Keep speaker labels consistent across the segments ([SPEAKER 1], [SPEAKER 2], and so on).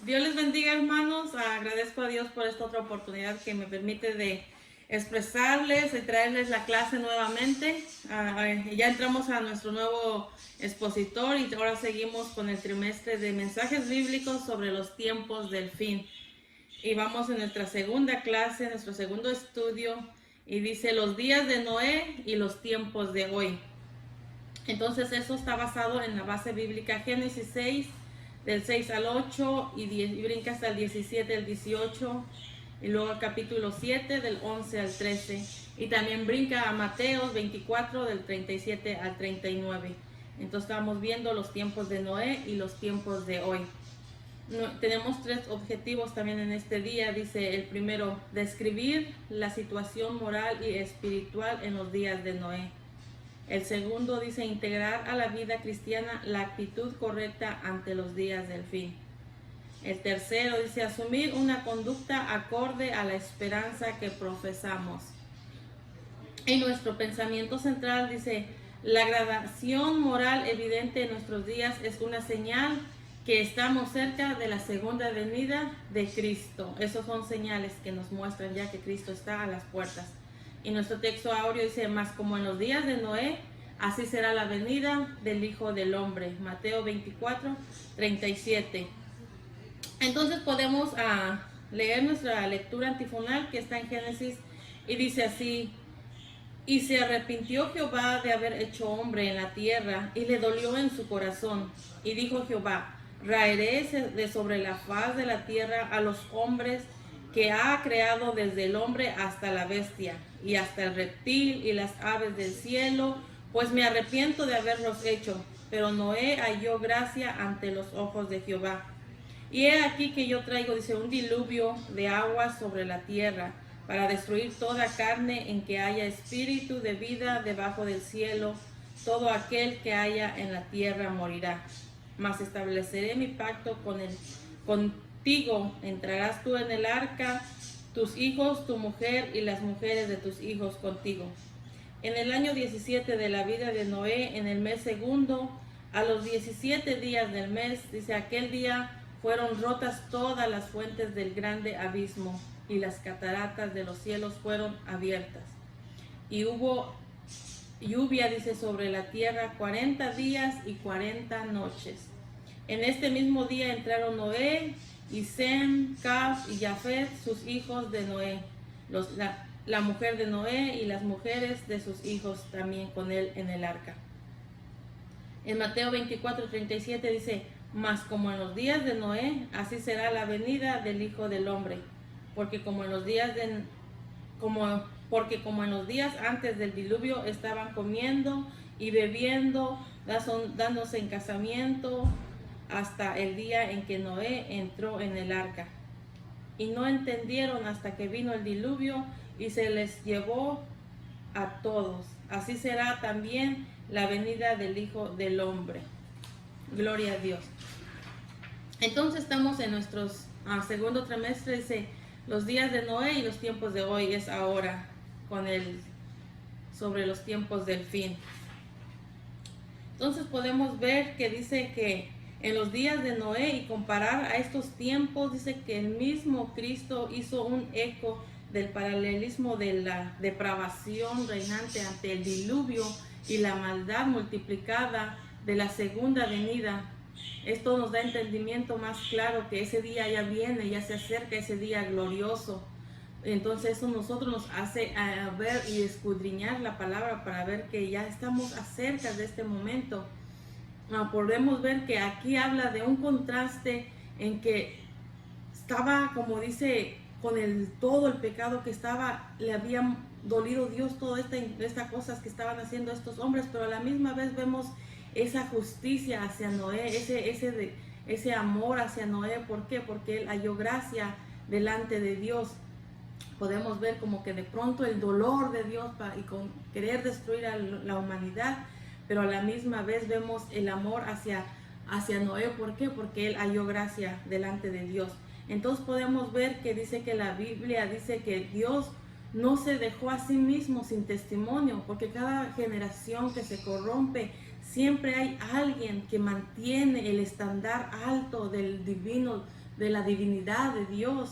[SPEAKER 1] Dios les bendiga, hermanos. Agradezco a Dios por esta otra oportunidad que me permite de expresarles y traerles la clase nuevamente. Ya entramos a nuestro nuevo expositor y ahora seguimos con el trimestre de mensajes bíblicos sobre los tiempos del fin. Y vamos en nuestra segunda clase, nuestro segundo estudio, y dice los días de Noé y los tiempos de hoy. Entonces eso está basado en la base bíblica Génesis 6, del 6 al 8, y brinca hasta el 17, el 18, y luego el capítulo 7, del 11 al 13, y también brinca a Mateo 24, del 37 al 39. Entonces estamos viendo los tiempos de Noé y los tiempos de hoy. Tenemos tres objetivos también en este día. Dice el primero, describir la situación moral y espiritual en los días de Noé. El segundo dice integrar a la vida cristiana la actitud correcta ante los días del fin. El tercero dice asumir una conducta acorde a la esperanza que profesamos. En nuestro pensamiento central dice la gradación moral evidente en nuestros días es una señal que estamos cerca de la segunda venida de Cristo. Esos son señales que nos muestran ya que Cristo está a las puertas. Y nuestro texto áureo dice, más como en los días de Noé, así será la venida del Hijo del Hombre. Mateo 24, 37. Entonces podemos leer nuestra lectura antifonal que está en Génesis y dice así, y se arrepintió Jehová de haber hecho hombre en la tierra y le dolió en su corazón. Y dijo Jehová, raeré de sobre la faz de la tierra a los hombres que ha creado desde el hombre hasta la bestia y hasta el reptil y las aves del cielo, pues me arrepiento de haberlos hecho. Pero Noé halló gracia ante los ojos de Jehová. Y he aquí que yo traigo, dice, un diluvio de aguas sobre la tierra para destruir toda carne en que haya espíritu de vida debajo del cielo. Todo aquel que haya en la tierra morirá. Mas estableceré mi pacto contigo, entrarás tú en el arca, tus hijos, tu mujer y las mujeres de tus hijos contigo. En el año 17 de la vida de Noé, en el mes segundo, a los 17 días del mes, dice, aquel día fueron rotas todas las fuentes del grande abismo y las cataratas de los cielos fueron abiertas. Y hubo lluvia, dice, sobre la tierra 40 días y 40 noches. En este mismo día entraron Noé y Sem, Caf y Jafet, sus hijos de Noé, la mujer de Noé y las mujeres de sus hijos también con él en el arca. En Mateo 24, 37 dice, mas como en los días de Noé, así será la venida del Hijo del Hombre, porque como en los días antes del diluvio estaban comiendo y bebiendo, dándose en casamiento, hasta el día en que Noé entró en el arca. Y no entendieron hasta que vino el diluvio y se les llevó a todos. Así será también la venida del Hijo del Hombre. Gloria a Dios. Entonces estamos en nuestro segundo trimestre, dice los días de Noé y los tiempos de hoy es ahora, sobre los tiempos del fin. Entonces podemos ver que dice que en los días de Noé y comparar a estos tiempos, dice que el mismo Cristo hizo un eco del paralelismo de la depravación reinante ante el diluvio y la maldad multiplicada de la segunda venida. Esto nos da entendimiento más claro que ese día ya viene, ya se acerca ese día glorioso. Entonces eso nosotros nos hace ver y escudriñar la palabra para ver que ya estamos acerca de este momento. Podemos ver que aquí habla de un contraste en que estaba, como dice, con todo el pecado que estaba, le había dolido Dios todas estas cosas que estaban haciendo estos hombres, pero a la misma vez vemos esa justicia hacia Noé, ese amor hacia Noé. ¿Por qué? Porque él halló gracia delante de Dios. Podemos ver como que de pronto el dolor de Dios y con querer destruir a la humanidad, pero a la misma vez vemos el amor hacia Noé. ¿Por qué? Porque él halló gracia delante de Dios. Entonces podemos ver que dice que la Biblia dice que Dios no se dejó a sí mismo sin testimonio, porque cada generación que se corrompe, siempre hay alguien que mantiene el estándar alto del divino de la divinidad de Dios.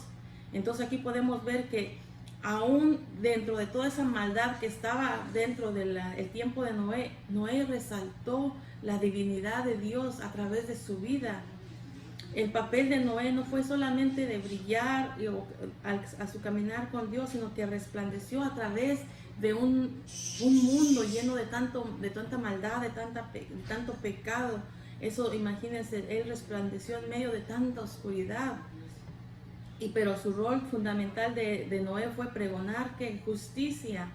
[SPEAKER 1] Entonces aquí podemos ver que aún dentro de toda esa maldad que estaba dentro del tiempo de Noé, Noé resaltó la divinidad de Dios a través de su vida. El papel de Noé no fue solamente de brillar a su caminar con Dios, sino que resplandeció a través de un mundo lleno de tanta maldad, de tanto pecado. Eso, imagínense, él resplandeció en medio de tanta oscuridad. Pero su rol fundamental de Noé fue pregonar que justicia.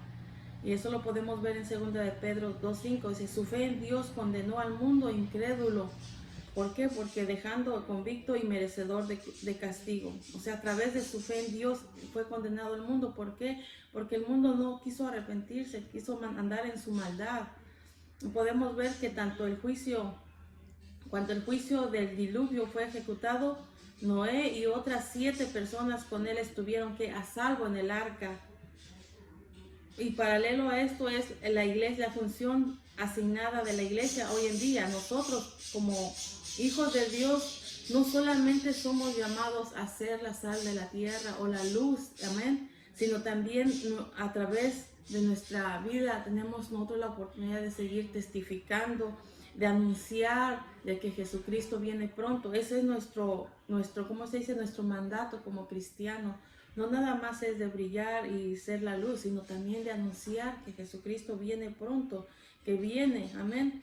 [SPEAKER 1] Y eso lo podemos ver en 2 de Pedro 2:5. Dice, su fe en Dios condenó al mundo incrédulo. ¿Por qué? Porque dejando convicto y merecedor de castigo. O sea, a través de su fe en Dios fue condenado el mundo. ¿Por qué? Porque el mundo no quiso arrepentirse, quiso andar en su maldad. Podemos ver que cuando el juicio del diluvio fue ejecutado, Noé y otras 7 personas con él estuvieron a salvo en el arca. Y paralelo a esto es la iglesia, la función asignada de la iglesia hoy en día. Nosotros como hijos de Dios no solamente somos llamados a ser la sal de la tierra o la luz, amén, sino también a través de nuestra vida tenemos nosotros la oportunidad de seguir testificando, de anunciar de que Jesucristo viene pronto. Ese es nuestro, ¿cómo se dice? Nuestro mandato como cristiano. No nada más es de brillar y ser la luz, sino también de anunciar que Jesucristo viene pronto, que viene, amén.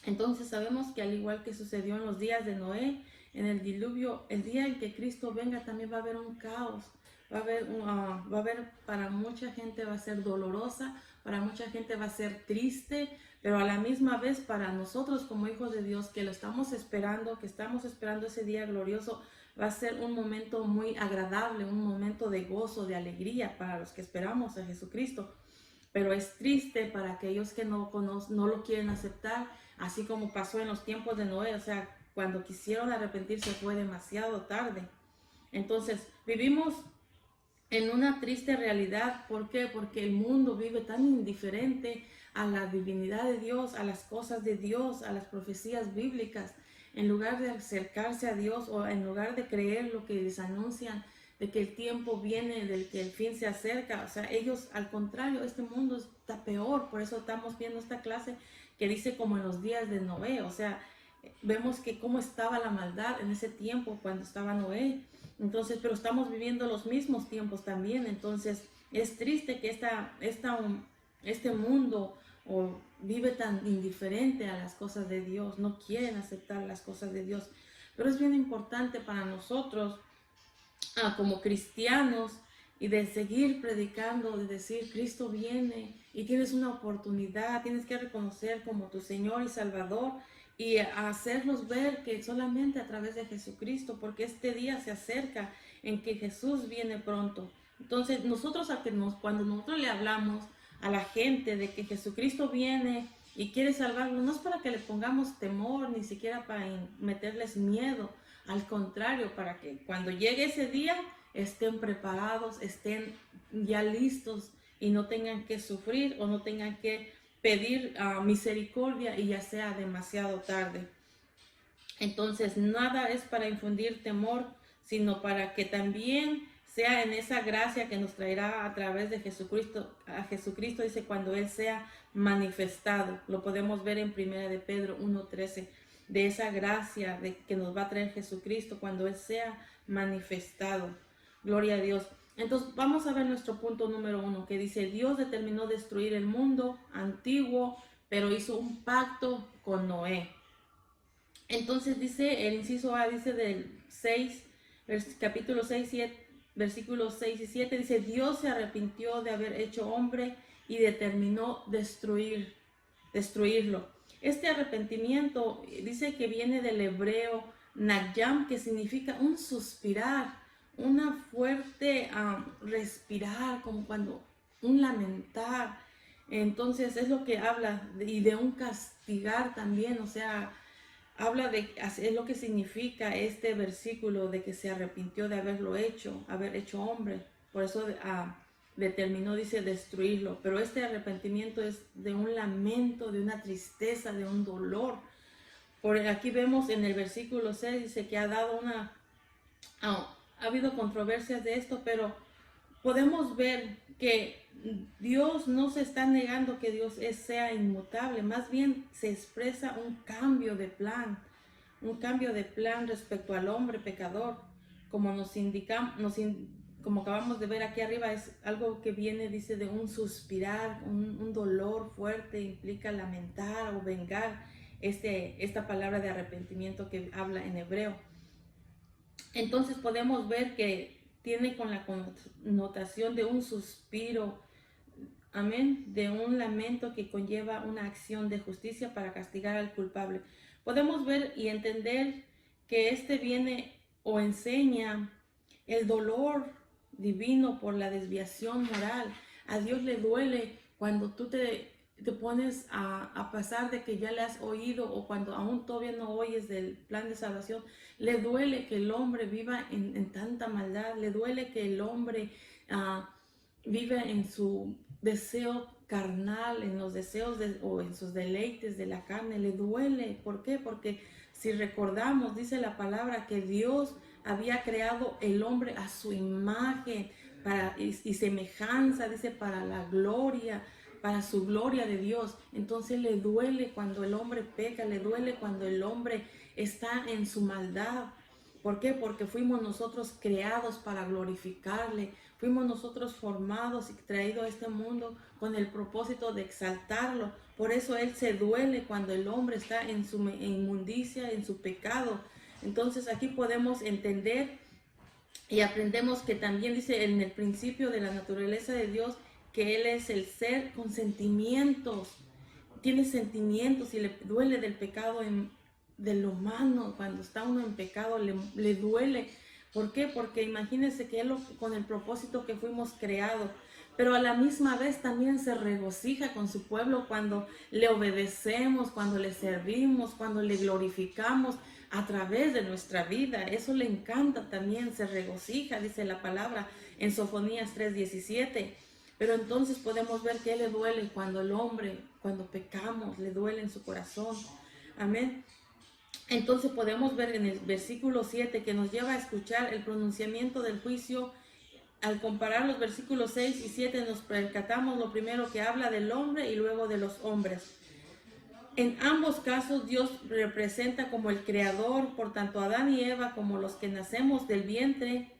[SPEAKER 1] Entonces sabemos que al igual que sucedió en los días de Noé, en el diluvio, el día en que Cristo venga también va a haber un caos. Va a haber, para mucha gente va a ser dolorosa, para mucha gente va a ser triste, pero a la misma vez para nosotros como hijos de Dios que lo estamos esperando, que estamos esperando ese día glorioso, va a ser un momento muy agradable, un momento de gozo, de alegría para los que esperamos a Jesucristo. Pero es triste para aquellos que no lo quieren aceptar, así como pasó en los tiempos de Noé. O sea, cuando quisieron arrepentirse fue demasiado tarde. Entonces, vivimos en una triste realidad. ¿Por qué? Porque el mundo vive tan indiferente a la divinidad de Dios, a las cosas de Dios, a las profecías bíblicas. En lugar de acercarse a Dios o en lugar de creer lo que les anuncian, de que el tiempo viene, del que el fin se acerca. O sea, ellos, al contrario, este mundo está peor. Por eso estamos viendo esta clase que dice como en los días de Noé. O sea, vemos que cómo estaba la maldad en ese tiempo cuando estaba Noé. Entonces, pero estamos viviendo los mismos tiempos también. Entonces, es triste que este mundo vive tan indiferente a las cosas de Dios. No quieren aceptar las cosas de Dios. Pero es bien importante para nosotros como cristianos y de seguir predicando, de decir Cristo viene y tienes una oportunidad, tienes que reconocer como tu Señor y Salvador y hacerlos ver que solamente a través de Jesucristo, porque este día se acerca en que Jesús viene pronto. Entonces nosotros cuando nosotros le hablamos a la gente de que Jesucristo viene y quiere salvarlos, no es para que le pongamos temor, ni siquiera para meterles miedo. Al contrario, para que cuando llegue ese día estén preparados, estén ya listos y no tengan que sufrir o no tengan que pedir misericordia y ya sea demasiado tarde. Entonces, nada es para infundir temor, sino para que también sea en esa gracia que nos traerá a través de Jesucristo. A Jesucristo dice cuando Él sea manifestado. Lo podemos ver en 1 de Pedro 1:13. De esa gracia que nos va a traer Jesucristo cuando Él sea manifestado. Gloria a Dios. Entonces vamos a ver nuestro punto número 1, que dice, Dios determinó destruir el mundo antiguo, pero hizo un pacto con Noé. Entonces dice, el inciso A dice del 6, capítulo 6, 7, versículos 6 y 7, dice, Dios se arrepintió de haber hecho hombre y determinó destruirlo. Este arrepentimiento dice que viene del hebreo nagyam, que significa un suspirar, una fuerte respirar, como cuando un lamentar. Entonces es lo que habla y de un castigar también, o sea, habla es lo que significa este versículo de que se arrepintió de haber hecho hombre. Por eso determinó, dice, destruirlo. Pero este arrepentimiento es de un lamento, de una tristeza, de un dolor. Por aquí vemos en el versículo 6, dice que ha dado Ha habido controversias de esto, pero podemos ver que Dios no se está negando que sea inmutable, más bien se expresa un cambio de plan respecto al hombre pecador, como como acabamos de ver aquí arriba, es algo que viene, dice, de un suspirar, un dolor fuerte, implica lamentar o vengar, esta palabra de arrepentimiento que habla en hebreo. Entonces podemos ver que tiene con la connotación de un suspiro, amén, de un lamento que conlleva una acción de justicia para castigar al culpable. Podemos ver y entender que viene o enseña el dolor divino por la desviación moral. A Dios le duele cuando tú te pones a pesar de que ya le has oído o cuando aún todavía no oyes del plan de salvación. Le duele que el hombre viva en tanta maldad. Le duele que el hombre viva en su deseo carnal, en los deseos o en sus deleites de la carne. Le duele. ¿Por qué? Porque si recordamos, dice la palabra que Dios había creado el hombre a su imagen y semejanza, dice, para la gloria, para su gloria de Dios. Entonces le duele cuando el hombre peca, le duele cuando el hombre está en su maldad. ¿Por qué? Porque fuimos nosotros creados para glorificarle, fuimos nosotros formados y traídos a este mundo con el propósito de exaltarlo. Por eso Él se duele cuando el hombre está en su inmundicia, en su pecado. Entonces aquí podemos entender y aprendemos que también dice en el principio de la naturaleza de Dios que Él es el ser con sentimientos, tiene sentimientos y le duele del pecado del humano. Cuando está uno en pecado le duele. ¿Por qué? Porque imagínense que Él con el propósito que fuimos creados, pero a la misma vez también se regocija con su pueblo cuando le obedecemos, cuando le servimos, cuando le glorificamos a través de nuestra vida. Eso le encanta también, se regocija, dice la palabra en Sofonías 3:17. Pero entonces podemos ver que le duele cuando el hombre, cuando pecamos, le duele en su corazón. Amén. Entonces podemos ver en el versículo 7 que nos lleva a escuchar el pronunciamiento del juicio. Al comparar los versículos 6 y 7 nos percatamos lo primero que habla del hombre y luego de los hombres. En ambos casos Dios representa como el creador, por tanto Adán y Eva como los que nacemos del vientre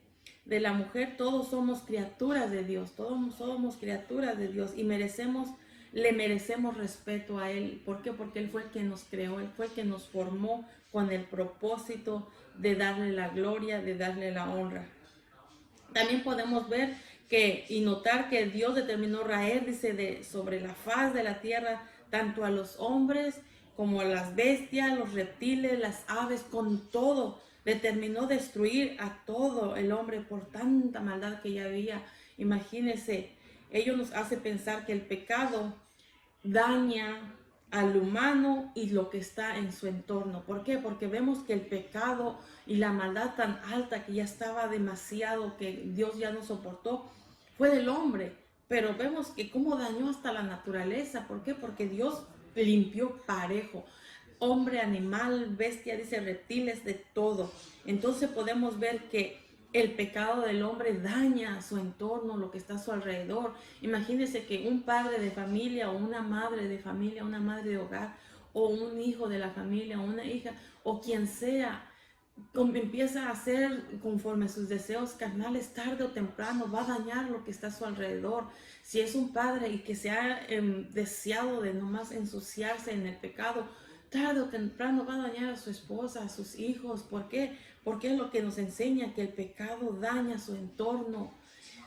[SPEAKER 1] de la mujer, todos somos criaturas de Dios, todos somos criaturas de Dios y le merecemos respeto a Él. ¿Por qué? Porque Él fue el que nos creó, Él fue el que nos formó con el propósito de darle la gloria, de darle la honra. También podemos ver y notar que Dios determinó raer, dice, sobre la faz de la tierra, tanto a los hombres como a las bestias, los reptiles, las aves, con todo. Determinó destruir a todo el hombre por tanta maldad que ya había. Imagínense, ello nos hace pensar que el pecado daña al humano y lo que está en su entorno. ¿Por qué? Porque vemos que el pecado y la maldad tan alta que ya estaba demasiado, que Dios ya no soportó, fue del hombre. Pero vemos que cómo dañó hasta la naturaleza. ¿Por qué? Porque Dios limpió parejo. Hombre, animal, bestia, dice, reptiles, de todo. Entonces podemos ver que el pecado del hombre daña a su entorno, lo que está a su alrededor. Imagínense que un padre de familia o una madre de familia, una madre de hogar, o un hijo de la familia, o una hija, o quien sea, empieza a hacer conforme a sus deseos carnales, tarde o temprano va a dañar lo que está a su alrededor. Si es un padre y que se ha deseado de nomás ensuciarse en el pecado, tarde o temprano va a dañar a su esposa, a sus hijos. ¿Por qué? Porque es lo que nos enseña, que el pecado daña su entorno.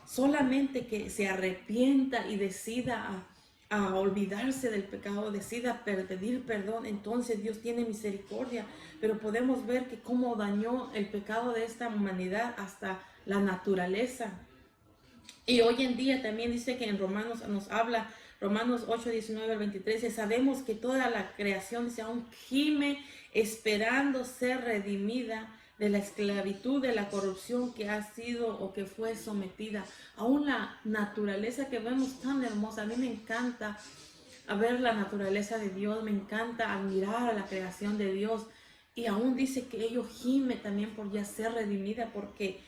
[SPEAKER 1] Solamente que se arrepienta y decida a olvidarse del pecado, decida pedir perdón, entonces Dios tiene misericordia. Pero podemos ver que cómo dañó el pecado de esta humanidad hasta la naturaleza. Y hoy en día también dice que en Romanos nos habla, Romanos 8:19-23, sabemos que toda la creación dice, aún gime esperando ser redimida de la esclavitud, de la corrupción que ha sido o que fue sometida. Aún la naturaleza que vemos tan hermosa, a mí me encanta ver la naturaleza de Dios, me encanta admirar a la creación de Dios. Y aún dice que ello gime también por ya ser redimida, porque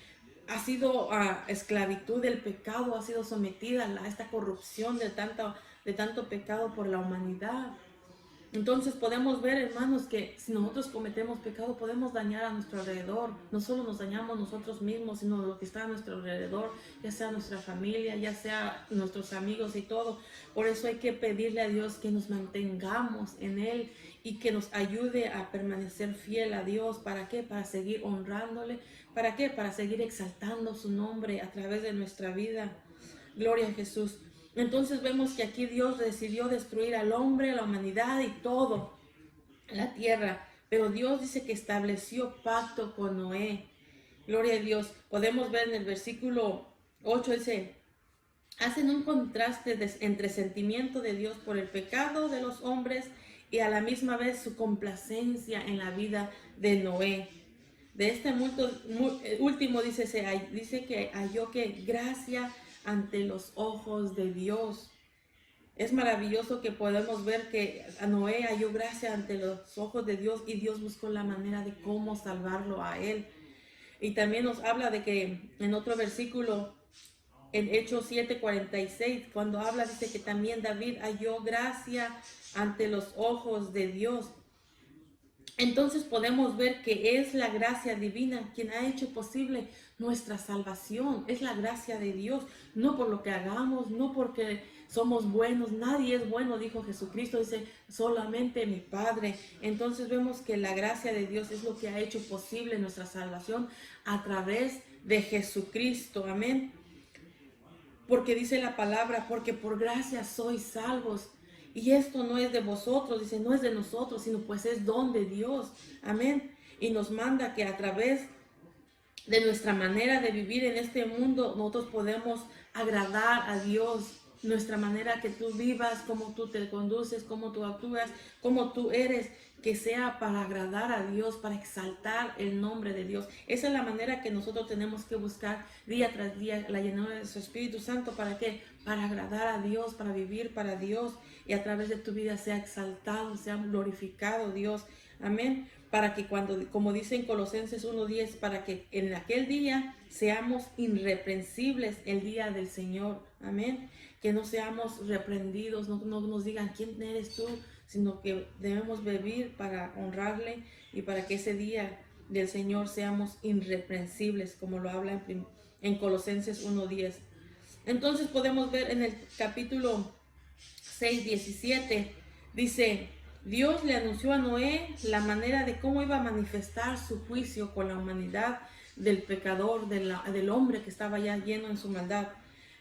[SPEAKER 1] ha sido esclavitud del pecado, ha sido sometida a esta corrupción de tanto pecado por la humanidad. Entonces podemos ver, hermanos, que si nosotros cometemos pecado podemos dañar a nuestro alrededor. No solo nos dañamos nosotros mismos, sino lo que está a nuestro alrededor, ya sea nuestra familia, ya sea nuestros amigos y todo. Por eso hay que pedirle a Dios que nos mantengamos en Él y que nos ayude a permanecer fiel a Dios. ¿Para qué? Para seguir honrándole. ¿Para qué? Para seguir exaltando su nombre a través de nuestra vida. Gloria a Jesús. Entonces vemos que aquí Dios decidió destruir al hombre, la humanidad y todo, la tierra. Pero Dios dice que estableció pacto con Noé. Gloria a Dios. Podemos ver en el versículo 8, dice, hacen un contraste entre sentimiento de Dios por el pecado de los hombres y a la misma vez su complacencia en la vida de Noé. De este último dice que halló que gracia ante los ojos de Dios. Es maravilloso que podemos ver que a Noé halló gracia ante los ojos de Dios y Dios buscó la manera de cómo salvarlo a él. Y también nos habla de que en otro versículo, en Hechos 7:46, cuando habla, dice que también David halló gracia ante los ojos de Dios. Entonces podemos ver que es la gracia divina quien ha hecho posible nuestra salvación. Es la gracia de Dios, no por lo que hagamos, no porque somos buenos. Nadie es bueno, dijo Jesucristo, dice solamente mi Padre. Entonces vemos que la gracia de Dios es lo que ha hecho posible nuestra salvación a través de Jesucristo. Amén. Porque dice la palabra, porque por gracia sois salvos. Y esto no es de vosotros, dice, no es de nosotros, sino pues es don de Dios. Amén. Y nos manda que a través de nuestra manera de vivir en este mundo, nosotros podemos agradar a Dios. Nuestra manera que tú vivas, cómo tú te conduces, cómo tú actúas, cómo tú eres, que sea para agradar a Dios, para exaltar el nombre de Dios. Esa es la manera que nosotros tenemos que buscar día tras día, la llenura de su Espíritu Santo. ¿Para qué? Para agradar a Dios, para vivir para Dios y a través de tu vida sea exaltado, sea glorificado Dios. Amén. Para que cuando, como dice en Colosenses 1:10, para que en aquel día seamos irreprensibles el día del Señor. Amén. Que no seamos reprendidos, no nos digan quién eres tú, sino que debemos vivir para honrarle y para que ese día del Señor seamos irreprensibles, como lo habla en Colosenses 1:10. Entonces podemos ver en el capítulo 6:17, dice, Dios le anunció a Noé la manera de cómo iba a manifestar su juicio con la humanidad del pecador, del hombre que estaba ya lleno en su maldad.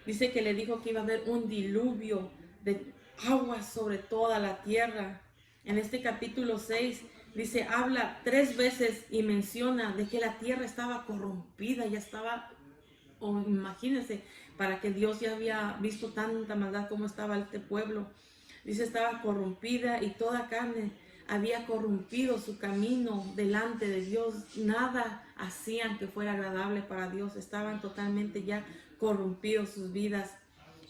[SPEAKER 1] Dice que le dijo que iba a haber un diluvio de agua sobre toda la tierra. En este capítulo 6 dice, habla 3 veces y menciona de que la tierra estaba corrompida, ya estaba, imagínense, para que Dios ya había visto tanta maldad como estaba este pueblo. Dice, estaba corrompida y toda carne había corrompido su camino delante de Dios. Nada hacían que fuera agradable para Dios. Estaban totalmente ya corrompidos sus vidas.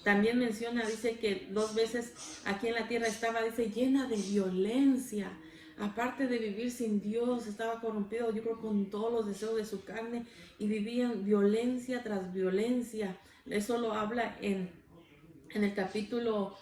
[SPEAKER 1] También menciona, dice que 2 veces aquí en la tierra estaba, dice, llena de violencia. Aparte de vivir sin Dios, estaba corrompido, yo creo, con todos los deseos de su carne y vivían violencia tras violencia. Eso lo habla en el capítulo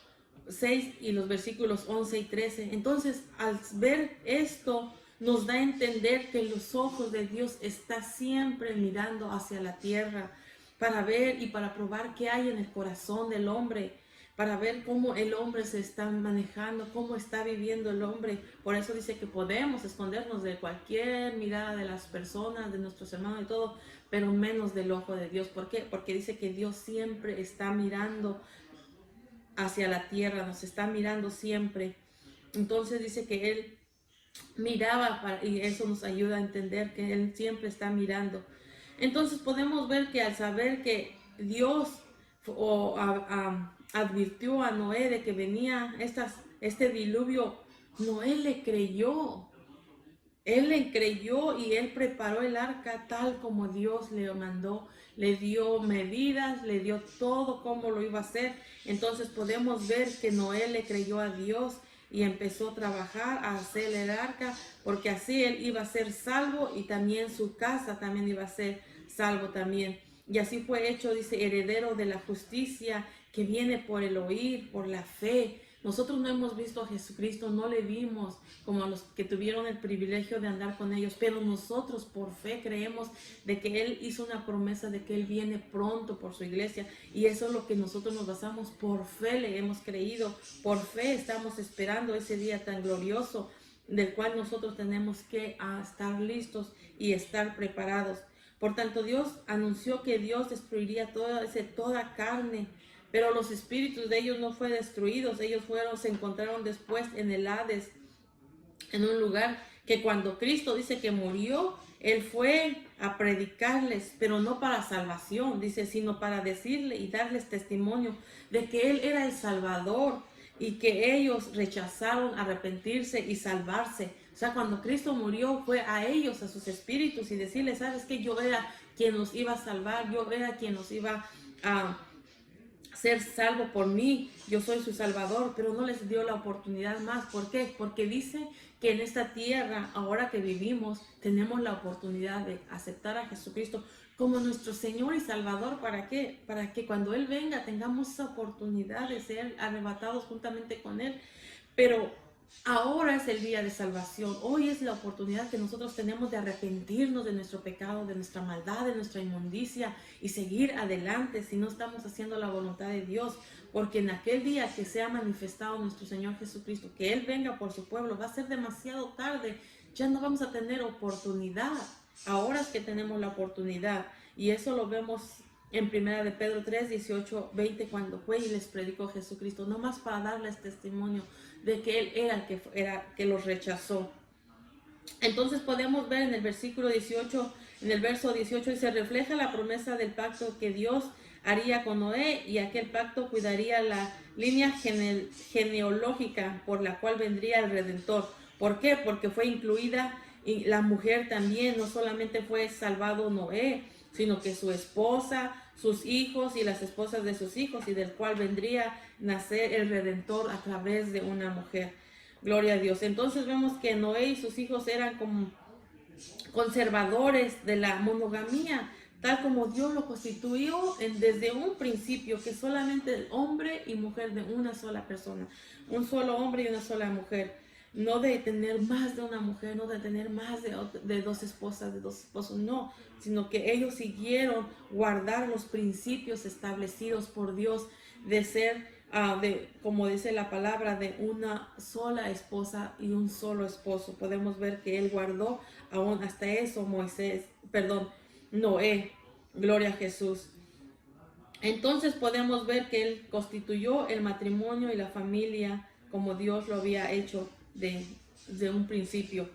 [SPEAKER 1] 6 y los versículos 11 y 13. Entonces, al ver esto, nos da a entender que los ojos de Dios están siempre mirando hacia la tierra para ver y para probar qué hay en el corazón del hombre, para ver cómo el hombre se está manejando, cómo está viviendo el hombre. Por eso dice que podemos escondernos de cualquier mirada de las personas, de nuestros hermanos y todo, pero menos del ojo de Dios. ¿Por qué? Porque dice que Dios siempre está mirando hacia la tierra, nos está mirando siempre. Entonces dice que Él miraba y eso nos ayuda a entender que Él siempre está mirando. Entonces podemos ver que al saber que Dios advirtió a Noé de que venía este diluvio, Noé le creyó. Él le creyó y él preparó el arca tal como Dios le mandó. Le dio medidas, le dio todo cómo lo iba a hacer. Entonces podemos ver que Noé le creyó a Dios y empezó a trabajar, a hacer el arca, porque así él iba a ser salvo y también su casa también iba a ser salvo también. Y así fue hecho, dice, heredero de la justicia que viene por el oír, por la fe. Nosotros no hemos visto a Jesucristo, no le vimos como a los que tuvieron el privilegio de andar con ellos, pero nosotros por fe creemos de que Él hizo una promesa de que Él viene pronto por su iglesia, y eso es lo que nosotros nos basamos. Por fe le hemos creído, por fe estamos esperando ese día tan glorioso del cual nosotros tenemos que estar listos y estar preparados. Por tanto, Dios anunció que Dios destruiría toda carne, pero los espíritus de ellos no fueron destruidos. Ellos se encontraron después en el Hades, en un lugar que cuando Cristo dice que murió, Él fue a predicarles, pero no para salvación, dice, sino para decirle y darles testimonio de que Él era el Salvador y que ellos rechazaron arrepentirse y salvarse. O sea, cuando Cristo murió fue a ellos, a sus espíritus, y decirles, ¿sabes qué? Yo era quien los iba a salvar, yo era quien los iba a ser salvo por mí, yo soy su Salvador, pero no les dio la oportunidad más. ¿Por qué? Porque dice que en esta tierra, ahora que vivimos, tenemos la oportunidad de aceptar a Jesucristo como nuestro Señor y Salvador. ¿Para qué? Para que cuando Él venga tengamos esa oportunidad de ser arrebatados juntamente con Él. Pero ahora es el día de salvación. Hoy es la oportunidad que nosotros tenemos de arrepentirnos de nuestro pecado, de nuestra maldad, de nuestra inmundicia, y seguir adelante si no estamos haciendo la voluntad de Dios. Porque en aquel día que sea manifestado nuestro Señor Jesucristo, que Él venga por su pueblo, va a ser demasiado tarde. Ya no vamos a tener oportunidad. Ahora es que tenemos la oportunidad. Y eso lo vemos en primera de Pedro 3, 18, 20, cuando fue y les predicó Jesucristo, no más para darles testimonio de que Él era el que los rechazó. Entonces podemos ver en el versículo 18, en el verso 18, se refleja la promesa del pacto que Dios haría con Noé, y aquel pacto cuidaría la línea genealógica por la cual vendría el Redentor. ¿Por qué? Porque fue incluida y la mujer también. No solamente fue salvado Noé, sino que su esposa, sus hijos y las esposas de sus hijos, y del cual vendría a nacer el Redentor a través de una mujer. Gloria a Dios. Entonces vemos que Noé y sus hijos eran como conservadores de la monogamía, tal como Dios lo constituyó desde un principio, que solamente el hombre y mujer de una sola persona, un solo hombre y una sola mujer. No de tener más de una mujer, no de tener más de dos esposas, de dos esposos, no, sino que ellos siguieron guardar los principios establecidos por Dios de ser, como dice la palabra, de una sola esposa y un solo esposo. Podemos ver que Él guardó aún hasta eso Noé. Gloria a Jesús. Entonces podemos ver que Él constituyó el matrimonio y la familia como Dios lo había hecho de un principio.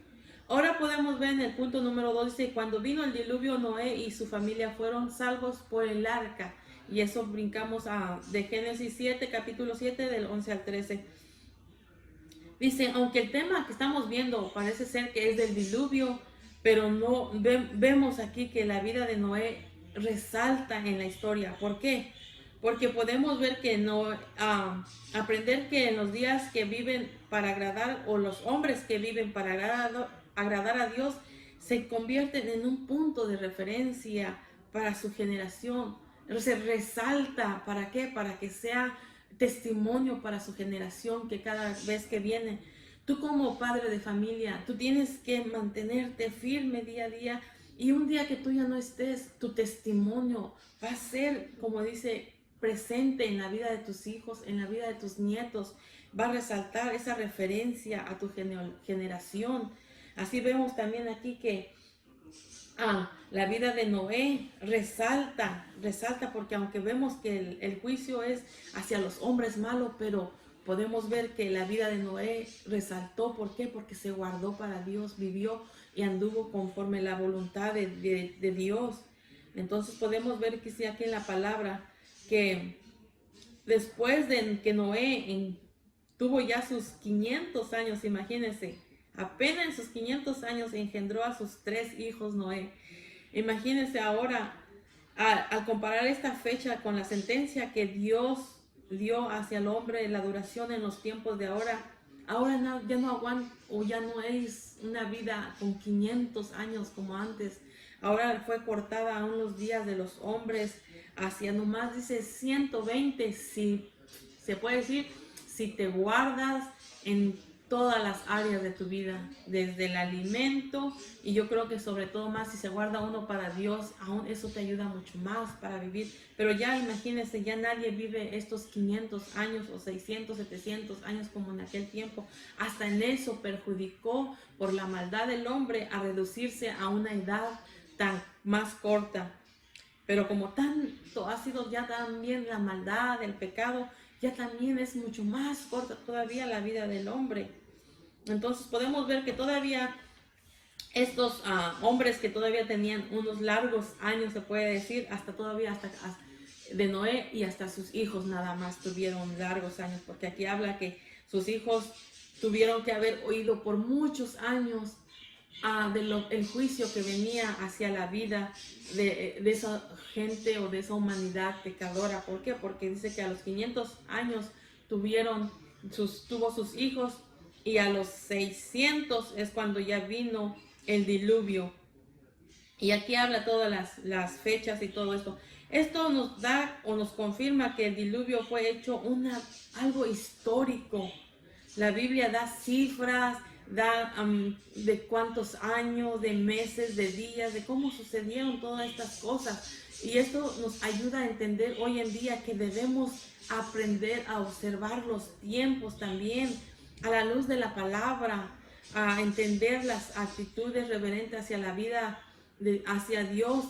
[SPEAKER 1] Ahora podemos ver en el punto número 2, dice, cuando vino el diluvio, Noé y su familia fueron salvos por el arca. Y eso brincamos de Génesis 7, capítulo 7, del 11 al 13. Dice, aunque el tema que estamos viendo parece ser que es del diluvio, pero no vemos aquí que la vida de Noé resalta en la historia. ¿Por qué? Porque podemos ver que aprender que en los días que viven para agradar, o los hombres que viven para agradar a Dios, se convierten en un punto de referencia para su generación. Se resalta, ¿para qué? Para que sea testimonio para su generación, que cada vez que viene, tú como padre de familia, tú tienes que mantenerte firme día a día, y un día que tú ya no estés, tu testimonio va a ser, como dice, presente en la vida de tus hijos, en la vida de tus nietos. Va a resaltar esa referencia a tu generación. Así vemos también aquí que la vida de Noé resalta, porque aunque vemos que el juicio es hacia los hombres malos, pero podemos ver que la vida de Noé resaltó. ¿Por qué? Porque se guardó para Dios, vivió y anduvo conforme la voluntad de Dios. Entonces podemos ver que sí, aquí en la palabra, que después de que Noé tuvo ya sus 500 años, imagínense, apenas en sus 500 años engendró a sus 3 hijos Noé. Imagínense ahora, al comparar esta fecha con la sentencia que Dios dio hacia el hombre, la duración en los tiempos de ahora, Ahora ya no aguanta, o ya no es una vida con 500 años como antes. Ahora fue cortada aún los días de los hombres hacia nomás, dice 120, si se puede decir, si te guardas en todas las áreas de tu vida, desde el alimento, y yo creo que sobre todo más si se guarda uno para Dios, aún eso te ayuda mucho más para vivir. Pero ya imagínense, ya nadie vive estos 500 años o 600, 700 años como en aquel tiempo. Hasta en eso perjudicó por la maldad del hombre a reducirse a una edad tan más corta. Pero como tanto ha sido ya también la maldad, el pecado, ya también es mucho más corta todavía la vida del hombre. Entonces podemos ver que todavía estos hombres que todavía tenían unos largos años, se puede decir, hasta de Noé, y hasta sus hijos nada más tuvieron largos años, porque aquí habla que sus hijos tuvieron que haber oído por muchos años el juicio que venía hacia la vida de esa gente o de esa humanidad pecadora. ¿Por qué? Porque dice que a los 500 años tuvo sus hijos, y a los 600 es cuando ya vino el diluvio. Y aquí habla todas las fechas y todo esto. Esto nos da o nos confirma que el diluvio fue hecho algo histórico. La Biblia da cifras, da de cuántos años, de meses, de días, de cómo sucedieron todas estas cosas. Y esto nos ayuda a entender hoy en día que debemos aprender a observar los tiempos también a la luz de la palabra, a entender las actitudes reverentes hacia la vida, hacia Dios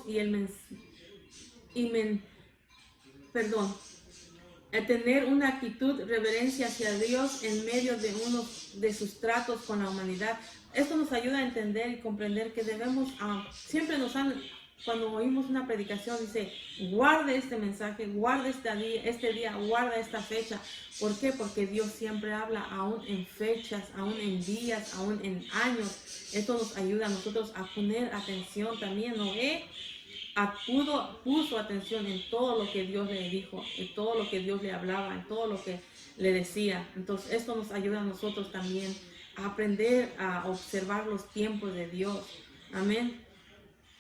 [SPEAKER 1] a tener una actitud reverencia hacia Dios en medio de uno de sus tratos con la humanidad. Esto nos ayuda a entender y comprender que debemos, siempre cuando oímos una predicación, dice, guarde este mensaje, guarde este día, guarda esta fecha. ¿Por qué? Porque Dios siempre habla aún en fechas, aún en días, aún en años. Esto nos ayuda a nosotros a poner atención también. Noé puso atención en todo lo que Dios le dijo, en todo lo que Dios le hablaba, en todo lo que le decía. Entonces esto nos ayuda a nosotros también a aprender a observar los tiempos de Dios. Amén.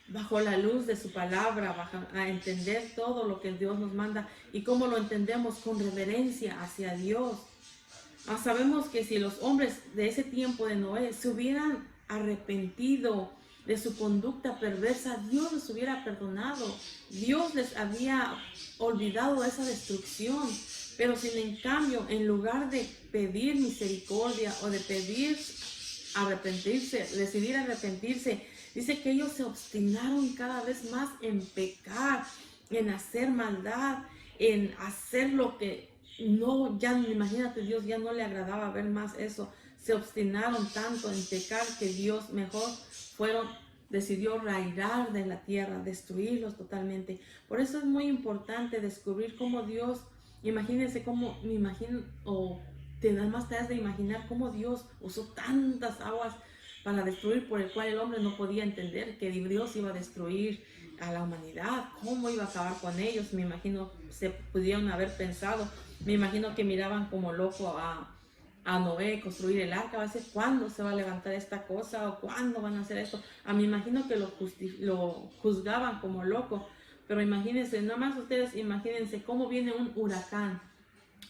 [SPEAKER 1] Bajo la luz de su palabra, a entender todo lo que Dios nos manda y cómo lo entendemos con reverencia hacia Dios. Sabemos que si los hombres de ese tiempo de Noé se hubieran arrepentido de su conducta perversa, Dios les hubiera perdonado. Dios les había olvidado esa destrucción. Pero sin en cambio, en lugar de pedir misericordia o de decidir arrepentirse, dice que ellos se obstinaron cada vez más en pecar, en hacer maldad, en hacer lo que imagínate, Dios ya no le agradaba ver más eso. Se obstinaron tanto en pecar que Dios mejor decidió rairar de la tierra, destruirlos totalmente. Por eso es muy importante descubrir cómo Dios, imagínense cómo, nada más te has de imaginar cómo Dios usó tantas aguas para destruir, por el cual el hombre no podía entender que Dios iba a destruir a la humanidad, cómo iba a acabar con ellos. Me imagino, se pudieron haber pensado, me imagino que miraban como loco a Noé construir el arca. Va a ser, ¿cuándo se va a levantar esta cosa? ¿O cuándo van a hacer esto? Me imagino que lo juzgaban como loco. Pero imagínense, nada más ustedes imagínense cómo viene un huracán,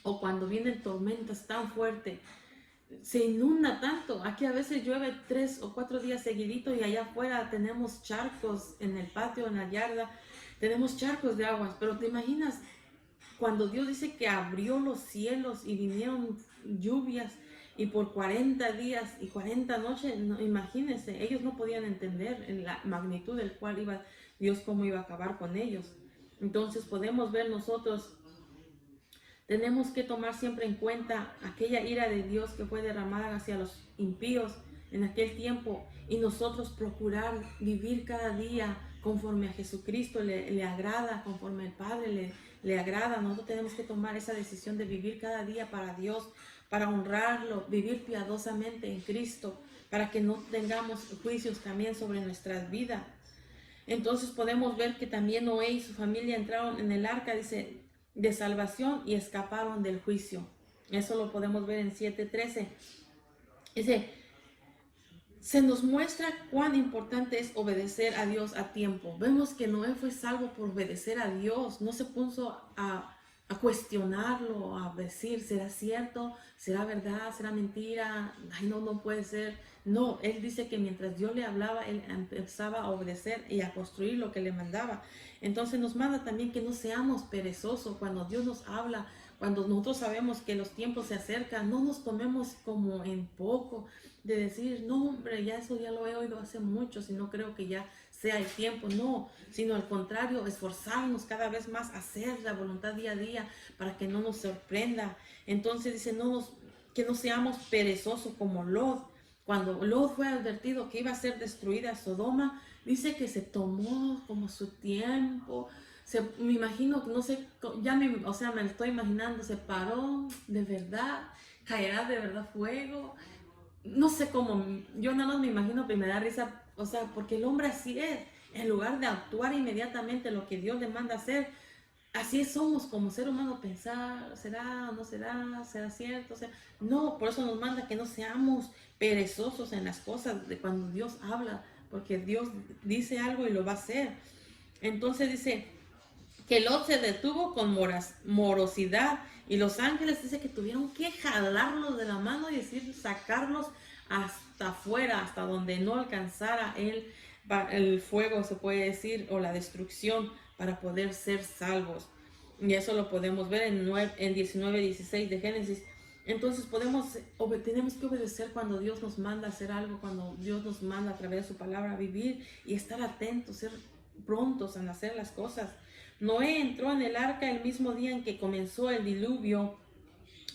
[SPEAKER 1] o cuando vienen tormentas tan fuertes, se inunda tanto. Aquí a veces llueve 3 o 4 días seguiditos, y allá afuera tenemos charcos en el patio, en la yarda, tenemos charcos de aguas. Pero te imaginas cuando Dios dice que abrió los cielos y vinieron lluvias, y por 40 días y 40 noches, imagínense, ellos no podían entender en la magnitud del cual Dios cómo iba a acabar con ellos. Entonces podemos ver nosotros, tenemos que tomar siempre en cuenta aquella ira de Dios que fue derramada hacia los impíos en aquel tiempo, y nosotros procurar vivir cada día conforme a Jesucristo le agrada, conforme al Padre le agrada. Nosotros tenemos que tomar esa decisión de vivir cada día para Dios, para honrarlo, vivir piadosamente en Cristo, para que no tengamos juicios también sobre nuestras vidas. Entonces podemos ver que también Noé y su familia entraron en el arca, dice, de salvación, y escaparon del juicio. Eso lo podemos ver en 7:13. Dice, se nos muestra cuán importante es obedecer a Dios a tiempo. Vemos que Noé fue salvo por obedecer a Dios. No se puso a cuestionarlo, a decir, ¿será cierto? ¿Será verdad? ¿Será mentira? Ay, no, no puede ser. No, él dice que mientras Dios le hablaba, él empezaba a obedecer y a construir lo que le mandaba. Entonces nos manda también que no seamos perezosos cuando Dios nos habla, cuando nosotros sabemos que los tiempos se acercan, no nos tomemos como en poco, de decir, no, hombre, ya eso ya lo he oído hace mucho, si no creo que ya sea el tiempo, no, sino al contrario, esforzarnos cada vez más a hacer la voluntad día a día para que no nos sorprenda. Entonces dice, que no seamos perezosos como Lot. Cuando Lot fue advertido que iba a ser destruida Sodoma, dice que se tomó como su tiempo. Me imagino, no sé, o sea, me lo estoy imaginando, se paró de verdad, caerá de verdad fuego. No sé cómo, yo nada más me imagino que me da risa, o sea, porque el hombre así es, en lugar de actuar inmediatamente lo que Dios le manda hacer, así somos como ser humano, pensar, será o no será, será cierto, o sea, no, por eso nos manda que no seamos perezosos en las cosas de cuando Dios habla, porque Dios dice algo y lo va a hacer. Entonces dice que Lot se detuvo con morosidad y los ángeles dice que tuvieron que jalarlos de la mano y decir, sacarlos hasta afuera, hasta donde no alcanzara el fuego, se puede decir, o la destrucción, para poder ser salvos. Y eso lo podemos ver en 19:16 de Génesis. Entonces tenemos que obedecer cuando Dios nos manda a hacer algo, cuando Dios nos manda a través de su palabra a vivir y estar atentos, ser prontos en hacer las cosas. Noé entró en el arca el mismo día en que comenzó el diluvio.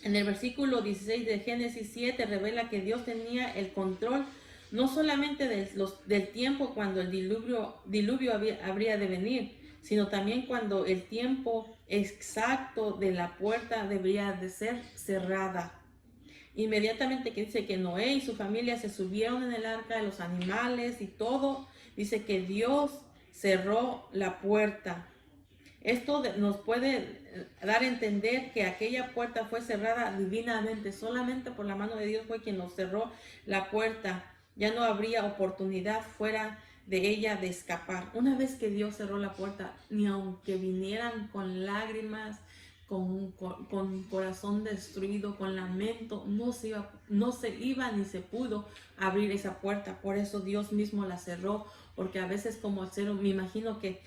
[SPEAKER 1] En el versículo 16 de Génesis 7 revela que Dios tenía el control no solamente del tiempo cuando el diluvio habría de venir, sino también cuando el tiempo exacto de la puerta debería de ser cerrada. Inmediatamente que dice que Noé y su familia se subieron en el arca, los animales y todo, dice que Dios cerró la puerta. Esto nos puede dar a entender que aquella puerta fue cerrada divinamente, solamente por la mano de Dios fue quien nos cerró la puerta. Ya no habría oportunidad fuera de ella de escapar. Una vez que Dios cerró la puerta, ni aunque vinieran con lágrimas, con corazón destruido, con lamento, no se iba ni se pudo abrir esa puerta. Por eso Dios mismo la cerró, porque a veces como ser, me imagino que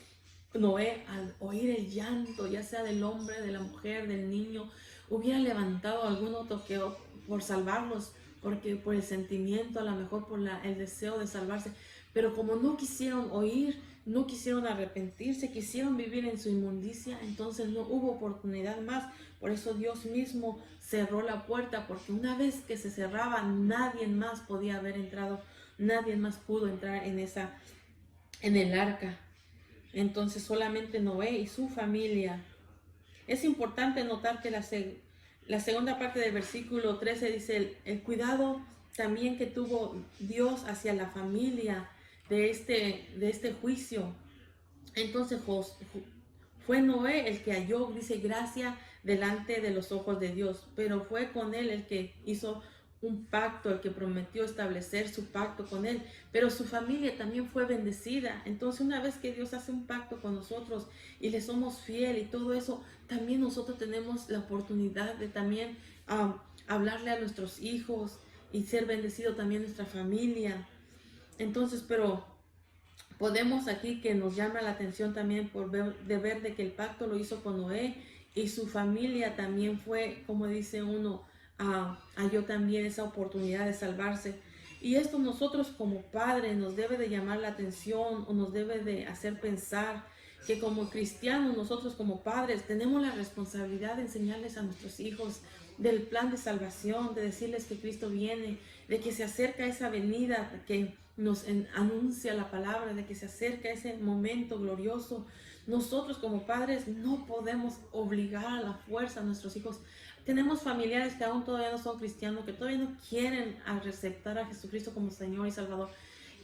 [SPEAKER 1] Noé, al oír el llanto, ya sea del hombre, de la mujer, del niño, hubiera levantado algún otro que por salvarlos, porque por el sentimiento, a lo mejor por el deseo de salvarse, pero como no quisieron oír, no quisieron arrepentirse, quisieron vivir en su inmundicia, entonces no hubo oportunidad más. Por eso Dios mismo cerró la puerta, porque una vez que se cerraba, nadie más podía haber entrado, nadie más pudo entrar en el arca. Entonces solamente Noé y su familia. Es importante notar que la segunda parte del versículo 13 dice el cuidado también que tuvo Dios hacia la familia de este juicio. Entonces fue Noé el que halló, dice, gracia delante de los ojos de Dios, pero fue con él el que hizo un pacto, el que prometió establecer su pacto con él, pero su familia también fue bendecida. Entonces una vez que Dios hace un pacto con nosotros y le somos fiel y todo eso, también nosotros tenemos la oportunidad de también hablarle a nuestros hijos y ser bendecido también nuestra familia. Entonces, pero podemos aquí que nos llama la atención también de ver de que el pacto lo hizo con Noé y su familia también fue, como dice uno, halló también esa oportunidad de salvarse. Y esto nosotros como padres nos debe de llamar la atención o nos debe de hacer pensar que como cristianos nosotros como padres tenemos la responsabilidad de enseñarles a nuestros hijos del plan de salvación, de decirles que Cristo viene, de que se acerca esa venida, que nos anuncia la palabra, de que se acerca ese momento glorioso. Nosotros como padres no podemos obligar a la fuerza a nuestros hijos. Tenemos familiares que aún todavía no son cristianos, que todavía no quieren aceptar a Jesucristo como Señor y Salvador.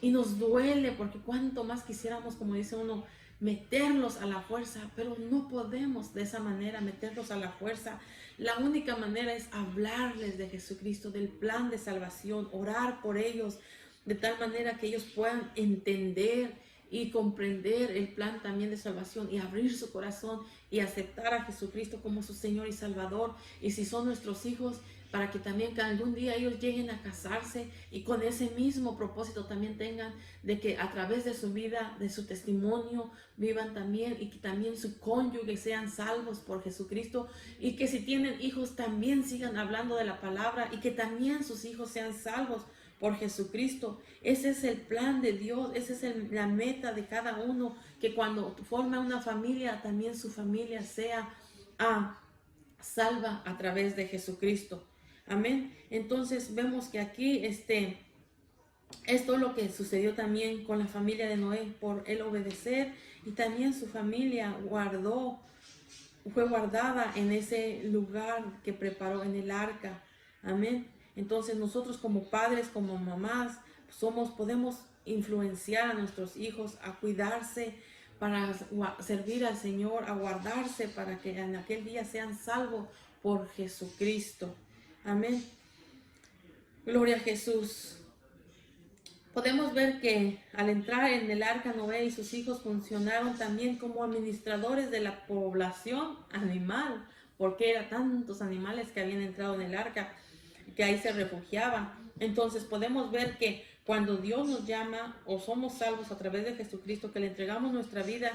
[SPEAKER 1] Y nos duele porque cuánto más quisiéramos, como dice uno, meterlos a la fuerza, pero no podemos de esa manera meterlos a la fuerza. La única manera es hablarles de Jesucristo, del plan de salvación, orar por ellos, de tal manera que ellos puedan entender y comprender el plan también de salvación y abrir su corazón y aceptar a Jesucristo como su Señor y Salvador. Y si son nuestros hijos, para que también que algún día ellos lleguen a casarse y con ese mismo propósito también tengan de que a través de su vida, de su testimonio, vivan también y que también su cónyuge sean salvos por Jesucristo, y que si tienen hijos también sigan hablando de la palabra y que también sus hijos sean salvos por Jesucristo. Ese es el plan de Dios, esa es la meta de cada uno, que cuando forma una familia, también su familia sea salva a través de Jesucristo. Amén. Entonces vemos que aquí esto es lo que sucedió también con la familia de Noé por el obedecer, y también su familia fue guardada en ese lugar que preparó en el arca. Amén. Entonces nosotros como padres, como mamás, podemos influenciar a nuestros hijos a cuidarse para servir al Señor, a guardarse para que en aquel día sean salvos por Jesucristo. Amén. Gloria a Jesús. Podemos ver que al entrar en el arca, Noé y sus hijos funcionaron también como administradores de la población animal, porque eran tantos animales que habían entrado en el arca, que ahí se refugiaban. Entonces podemos ver que cuando Dios nos llama o somos salvos a través de Jesucristo, que le entregamos nuestra vida,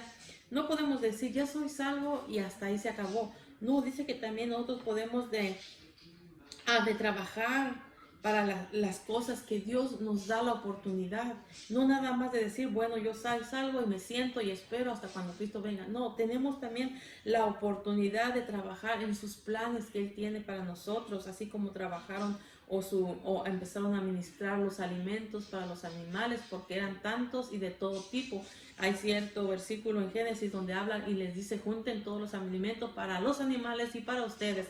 [SPEAKER 1] no podemos decir ya soy salvo y hasta ahí se acabó. No, dice que también nosotros podemos de trabajar para las cosas que Dios nos da la oportunidad. No nada más de decir, bueno, yo salgo y me siento y espero hasta cuando Cristo venga. No, tenemos también la oportunidad de trabajar en sus planes que Él tiene para nosotros, así como trabajaron o empezaron a administrar los alimentos para los animales, porque eran tantos y de todo tipo. Hay cierto versículo en Génesis donde hablan y les dice, junten todos los alimentos para los animales y para ustedes.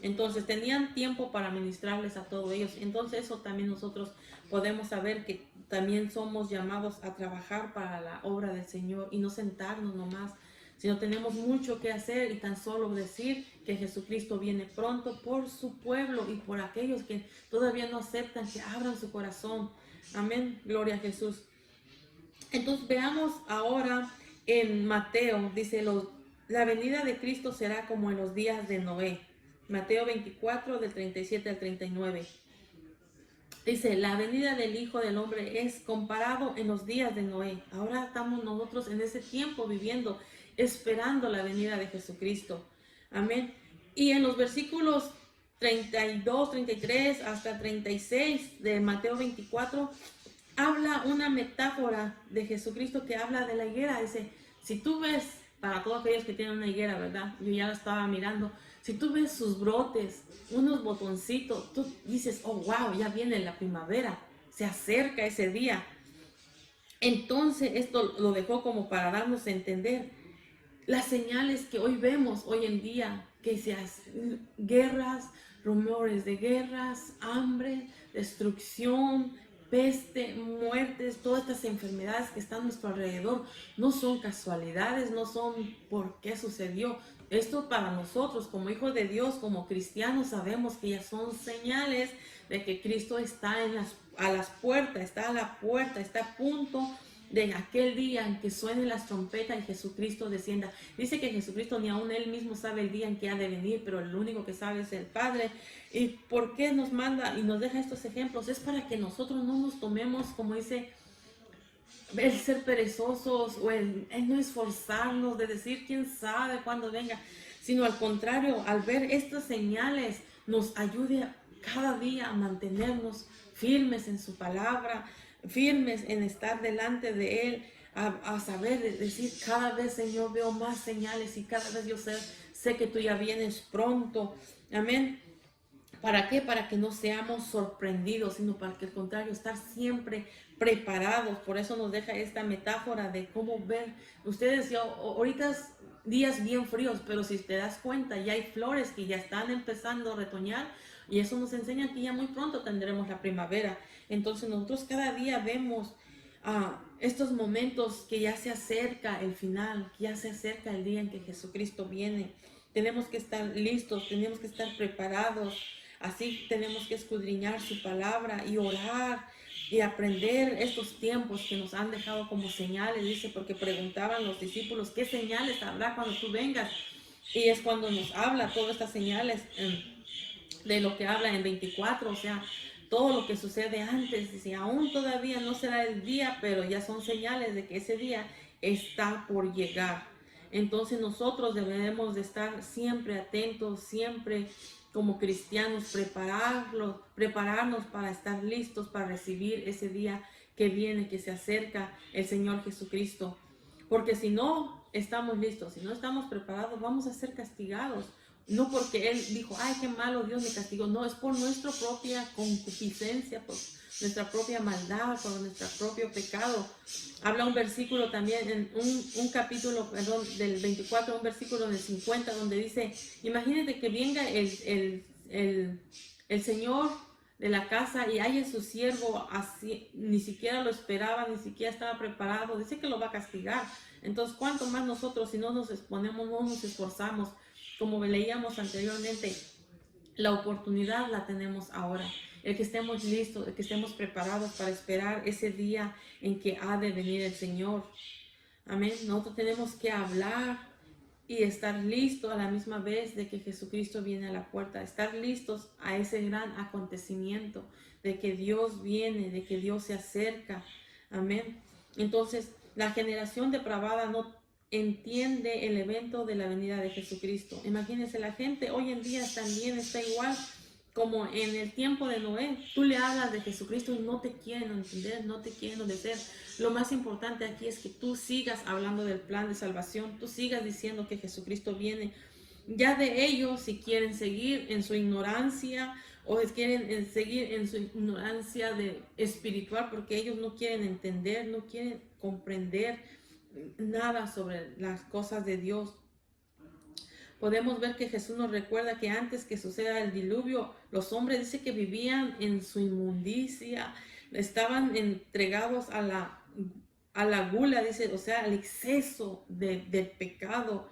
[SPEAKER 1] Entonces tenían tiempo para ministrarles a todos ellos. Entonces eso también nosotros podemos saber que también somos llamados a trabajar para la obra del Señor y no sentarnos nomás, sino tenemos mucho que hacer y tan solo decir que Jesucristo viene pronto por su pueblo y por aquellos que todavía no aceptan, que abran su corazón. Amén, gloria a Jesús. Entonces veamos ahora en Mateo, dice, la venida de Cristo será como en los días de Noé. Mateo 24, del 37 al 39. Dice, la venida del Hijo del Hombre es comparado en los días de Noé. Ahora estamos nosotros en ese tiempo viviendo, esperando la venida de Jesucristo. Amén. Y en los versículos 32, 33 hasta 36 de Mateo 24, habla una metáfora de Jesucristo que habla de la higuera. Dice, si tú ves, para todos aquellos que tienen una higuera, ¿verdad? Yo ya la estaba mirando. Si tú ves sus brotes, unos botoncitos, tú dices, oh, wow, ya viene la primavera, se acerca ese día. Entonces esto lo dejó como para darnos a entender las señales que hoy vemos hoy en día, que se hacen guerras, rumores de guerras, hambre, destrucción, peste, muertes, todas estas enfermedades que están a nuestro alrededor, no son casualidades, no son por qué sucedió. Esto para nosotros como hijos de Dios, como cristianos, sabemos que ya son señales de que Cristo está a las puertas, está a la puerta, está a punto de aquel día en que suenen las trompetas y Jesucristo descienda. Dice que Jesucristo ni aún Él mismo sabe el día en que ha de venir, pero el único que sabe es el Padre. ¿Y por qué nos manda y nos deja estos ejemplos? Es para que nosotros no nos tomemos, como dice, el ser perezosos o el no esforzarnos de decir quién sabe cuándo venga, sino al contrario, al ver estas señales nos ayude cada día a mantenernos firmes en su palabra, firmes en estar delante de Él, a saber decir cada vez, Señor, veo más señales y cada vez yo sé que tú ya vienes pronto. Amén. ¿Para qué? Para que no seamos sorprendidos, sino para que al contrario, estar siempre preparados. Por eso nos deja esta metáfora de cómo ver. Ustedes ya, ahorita es días bien fríos, pero si te das cuenta, ya hay flores que ya están empezando a retoñar y eso nos enseña que ya muy pronto tendremos la primavera. Entonces nosotros cada día vemos estos momentos que ya se acerca el final, que ya se acerca el día en que Jesucristo viene. Tenemos que estar listos, tenemos que estar preparados. Así tenemos que escudriñar su palabra y orar y aprender estos tiempos que nos han dejado como señales. Dice, porque preguntaban los discípulos, ¿qué señales habrá cuando tú vengas? Y es cuando nos habla todas estas señales de lo que habla en 24, o sea, todo lo que sucede antes. Dice, aún todavía no será el día, pero ya son señales de que ese día está por llegar. Entonces nosotros debemos de estar siempre atentos, siempre como cristianos, prepararnos para estar listos para recibir ese día que viene, que se acerca el Señor Jesucristo. Porque si no estamos listos, si no estamos preparados, vamos a ser castigados. No porque Él dijo, ay, qué malo, Dios me castigó. No, es por nuestra propia concupiscencia, por nuestra propia maldad, por nuestro propio pecado. Habla un versículo también, en un capítulo, perdón, del 24, un versículo del 50, donde dice, imagínate que venga el Señor de la casa y haya su siervo así, ni siquiera lo esperaba, ni siquiera estaba preparado, dice que lo va a castigar. Entonces, ¿cuánto más nosotros, si no nos exponemos, no nos esforzamos? Como leíamos anteriormente, la oportunidad la tenemos ahora. El que estemos listos, el que estemos preparados para esperar ese día en que ha de venir el Señor. Amén. Nosotros tenemos que hablar y estar listos a la misma vez de que Jesucristo viene a la puerta. Estar listos a ese gran acontecimiento de que Dios viene, de que Dios se acerca. Amén. Entonces, la generación depravada no entiende el evento de la venida de Jesucristo. Imagínense, la gente hoy en día también está igual como en el tiempo de Noé. Tú le hablas de Jesucristo y no te quieren entender, no te quieren obedecer. Lo más importante aquí es que tú sigas hablando del plan de salvación, tú sigas diciendo que Jesucristo viene. Ya de ellos, si quieren seguir en su ignorancia o quieren seguir en su ignorancia espiritual, porque ellos no quieren entender, no quieren comprender nada sobre las cosas de Dios. Podemos ver que Jesús nos recuerda que antes que suceda el diluvio, los hombres dice que vivían en su inmundicia, estaban entregados a la gula, dice, o sea, al exceso del pecado,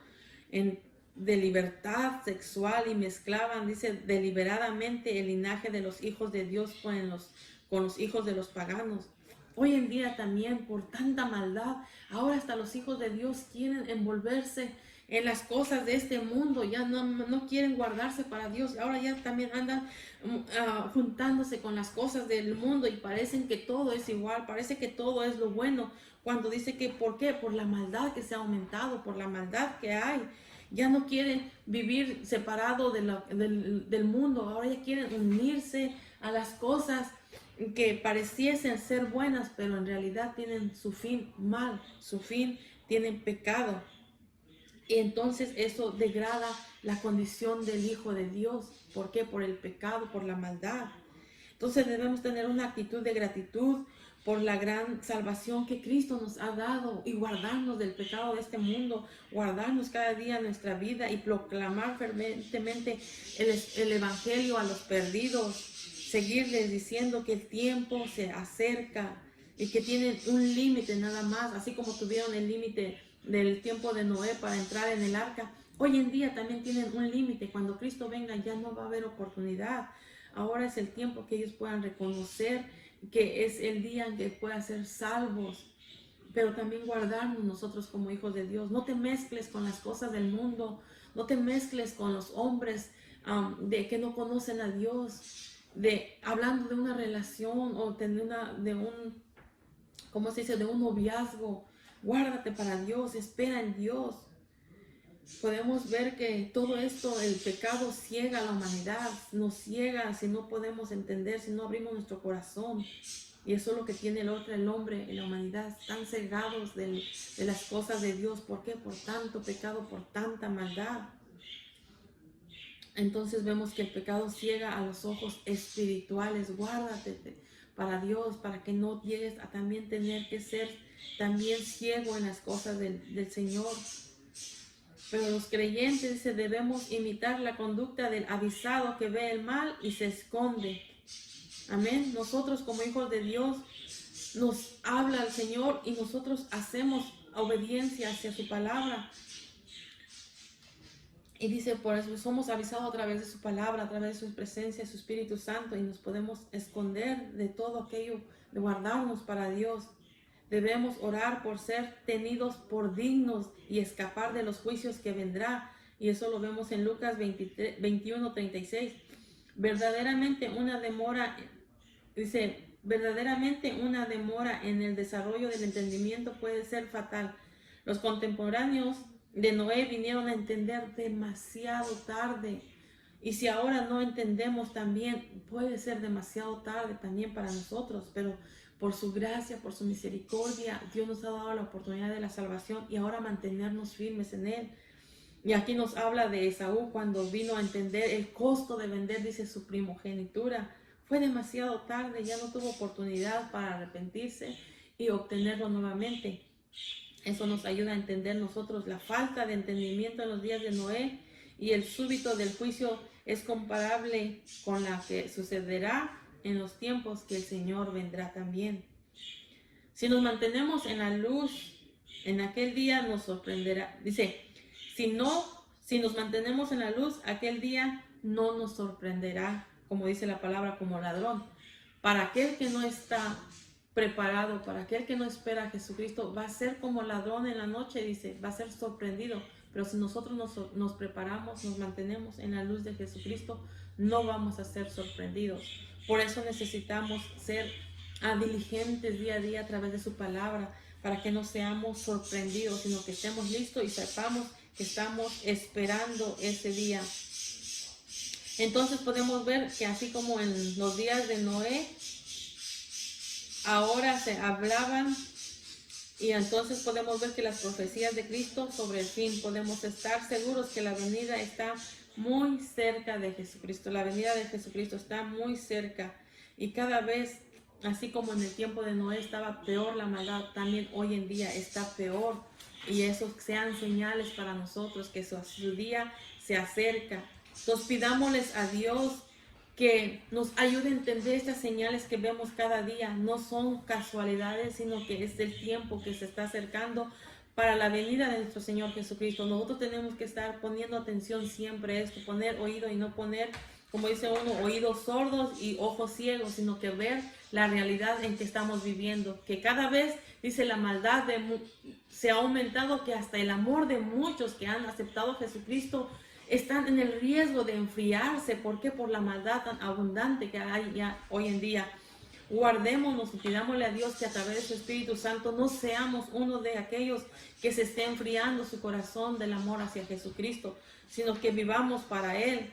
[SPEAKER 1] de libertad sexual, y mezclaban, dice, deliberadamente el linaje de los hijos de Dios con los hijos de los paganos. Hoy en día también, por tanta maldad, ahora hasta los hijos de Dios quieren envolverse en las cosas de este mundo, ya no quieren guardarse para Dios, ahora ya también andan juntándose con las cosas del mundo y parecen que todo es igual, parece que todo es lo bueno, cuando dice que ¿por qué? Por la maldad que se ha aumentado, por la maldad que hay. Ya no quieren vivir separado del mundo, ahora ya quieren unirse a las cosas que pareciesen ser buenas, pero en realidad tienen su fin mal, su fin tienen pecado. Y entonces eso degrada la condición del Hijo de Dios. ¿Por qué? Por el pecado, por la maldad. Entonces debemos tener una actitud de gratitud por la gran salvación que Cristo nos ha dado y guardarnos del pecado de mundo, guardarnos cada día en nuestra vida y proclamar fervientemente el Evangelio a los perdidos, seguirles diciendo que el tiempo se acerca y que tienen un límite nada más, así como tuvieron el límite del tiempo de Noé para entrar en el arca. Hoy en día también tienen un límite. Cuando Cristo venga ya no va a haber oportunidad. Ahora es el tiempo que ellos puedan reconocer que es el día en que puedan ser salvos, pero también guardarnos nosotros como hijos de Dios. No te mezcles con las cosas del mundo, no te mezcles con los hombres de que no conocen a Dios, hablando de una relación o de un ¿cómo se dice? De un noviazgo. Guárdate para Dios, espera en Dios. Podemos ver que todo esto, el pecado ciega a la humanidad, nos ciega si no podemos entender, si no abrimos nuestro corazón. Y eso es lo que tiene el hombre y la humanidad, están cegados de las cosas de Dios. ¿Por qué? Por tanto pecado, por tanta maldad. Entonces vemos que el pecado ciega a los ojos espirituales. Guárdate para Dios, para que no llegues a también tener que ser también ciego en las cosas del Señor. Pero los creyentes, dice, debemos imitar la conducta del avisado que ve el mal y se esconde. Amén. Nosotros como hijos de Dios nos habla el Señor y nosotros hacemos obediencia hacia su palabra. Y dice, por eso somos avisados a través de su palabra, a través de su presencia, de su Espíritu Santo, y nos podemos esconder de todo aquello, de guardarnos para Dios. Debemos orar por ser tenidos por dignos y escapar de los juicios que vendrá. Y eso lo vemos en Lucas 21:36. Verdaderamente una demora, dice, verdaderamente una demora en el desarrollo del entendimiento puede ser fatal. Los contemporáneos de Noé vinieron a entender demasiado tarde. Y si ahora no entendemos también, puede ser demasiado tarde también para nosotros. Pero por su gracia, por su misericordia, Dios nos ha dado la oportunidad de la salvación y ahora mantenernos firmes en Él. Y aquí nos habla de Esaú cuando vino a entender el costo de vender, dice, su primogenitura. Fue demasiado tarde, ya no tuvo oportunidad para arrepentirse y obtenerlo nuevamente. Eso nos ayuda a entender nosotros la falta de entendimiento en los días de Noé, y el súbito del juicio es comparable con la que sucederá en los tiempos que el Señor vendrá también. Si nos mantenemos en la luz, en aquel día nos sorprenderá. Dice, si nos mantenemos en la luz, aquel día no nos sorprenderá, como dice la palabra, como ladrón. Para aquel que no está preparado, para aquel que no espera a Jesucristo, va a ser como ladrón en la noche, dice, va a ser sorprendido. Pero si nosotros nos preparamos, nos mantenemos en la luz de Jesucristo, no vamos a ser sorprendidos. Por eso necesitamos ser diligentes día a día a través de su palabra, para que no seamos sorprendidos, sino que estemos listos y sepamos que estamos esperando ese día. Entonces podemos ver que así como en los días de Noé, ahora se hablaban, y entonces podemos ver que las profecías de Cristo sobre el fin, podemos estar seguros que la venida está muy cerca de Jesucristo. La venida de Jesucristo está muy cerca, y cada vez, así como en el tiempo de Noé estaba peor la maldad, también hoy en día está peor. Y eso sean señales para nosotros que su día se acerca. Entonces pidámosles a Dios que nos ayude a entender estas señales que vemos cada día. No son casualidades, sino que es el tiempo que se está acercando para la venida de nuestro Señor Jesucristo. Nosotros tenemos que estar poniendo atención siempre a esto, poner oído y no poner, como dice uno, oídos sordos y ojos ciegos, sino que ver la realidad en que estamos viviendo. Que cada vez, dice, la maldad se ha aumentado, que hasta el amor de muchos que han aceptado a Jesucristo están en el riesgo de enfriarse. ¿Por qué? Por la maldad tan abundante que hay ya hoy en día. Guardémonos y pidámosle a Dios que a través de su Espíritu Santo no seamos uno de aquellos que se esté enfriando su corazón del amor hacia Jesucristo, sino que vivamos para Él.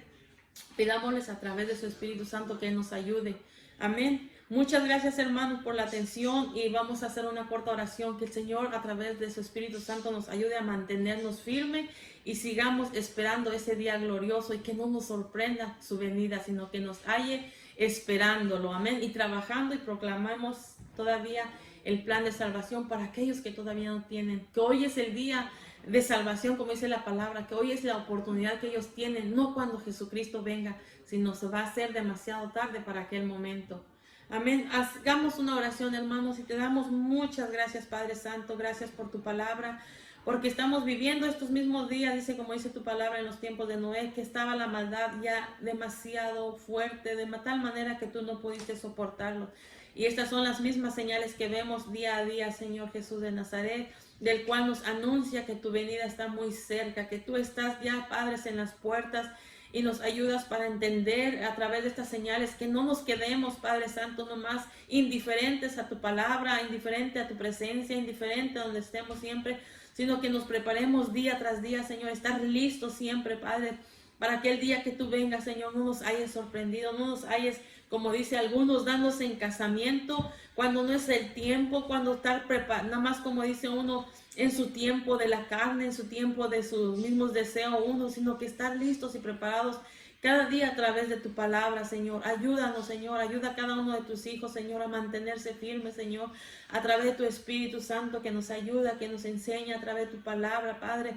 [SPEAKER 1] Pidámosles a través de su Espíritu Santo que Él nos ayude. Amén. Muchas gracias, hermanos, por la atención, y vamos a hacer una corta oración. Que el Señor a través de su Espíritu Santo nos ayude a mantenernos firmes y sigamos esperando ese día glorioso, y que no nos sorprenda su venida, sino que nos halle esperándolo. Amén. Y trabajando y proclamamos todavía el plan de salvación para aquellos que todavía no tienen. Que hoy es el día de salvación, como dice la palabra, que hoy es la oportunidad que ellos tienen, no cuando Jesucristo venga, sino se va a hacer demasiado tarde para aquel momento. Amén. Hagamos una oración, hermanos, y te damos muchas gracias, Padre Santo. Gracias por tu palabra, porque estamos viviendo estos mismos días, dice, como dice tu palabra, en los tiempos de Noé, que estaba la maldad ya demasiado fuerte, de tal manera que tú no pudiste soportarlo. Y estas son las mismas señales que vemos día a día, Señor Jesús de Nazaret, del cual nos anuncia que tu venida está muy cerca, que tú estás ya, Padre, en las puertas, y nos ayudas para entender a través de estas señales, que no nos quedemos, Padre Santo, nomás indiferentes a tu palabra, indiferente a tu presencia, indiferente a donde estemos siempre, sino que nos preparemos día tras día, Señor, estar listos siempre, Padre, para aquel día que tú vengas, Señor, no nos hayas sorprendido, no nos hayas, como dice algunos, dándose en casamiento, cuando no es el tiempo, cuando estar preparado, nada más como dice uno, en su tiempo de la carne, en su tiempo de sus mismos deseos uno, sino que estar listos y preparados cada día a través de tu palabra, Señor. Ayúdanos, Señor, ayuda a cada uno de tus hijos, Señor, a mantenerse firmes, Señor, a través de tu Espíritu Santo, que nos ayuda, que nos enseña a través de tu palabra, Padre,